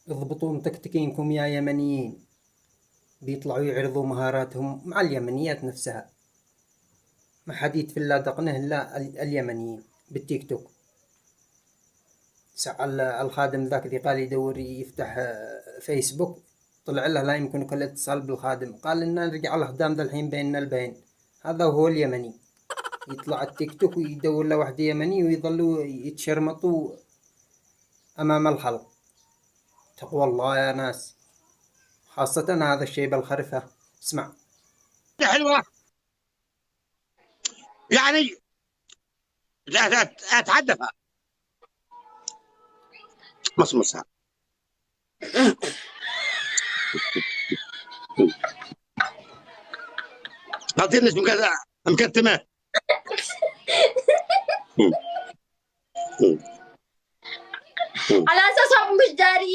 اضبطوا متكتكينكم يا يمنيين. بيطلعوا يعرضوا مهاراتهم مع اليمنيات نفسها. ما حد يتفلى دقنه إلا اليمنيين بالتيك توك. ساعة الخادم ذاك اللي قال يدور يفتح فيسبوك، طلع له لا يمكنك الاتصال بالخادم، قال لنا نرجع له دام ذا الحين بيننا البين. هذا هو اليمني، يطلع التيك توك ويدور له واحد يمني ويظلوا يتشرمطوا أمام الخلق. تقوى الله يا ناس، خاصة هذا الشيء بالخرفة. اسمع حلوة يعني، لا اتحدثها مصمصها. قلت ليش مكتمه على اساس مش داري.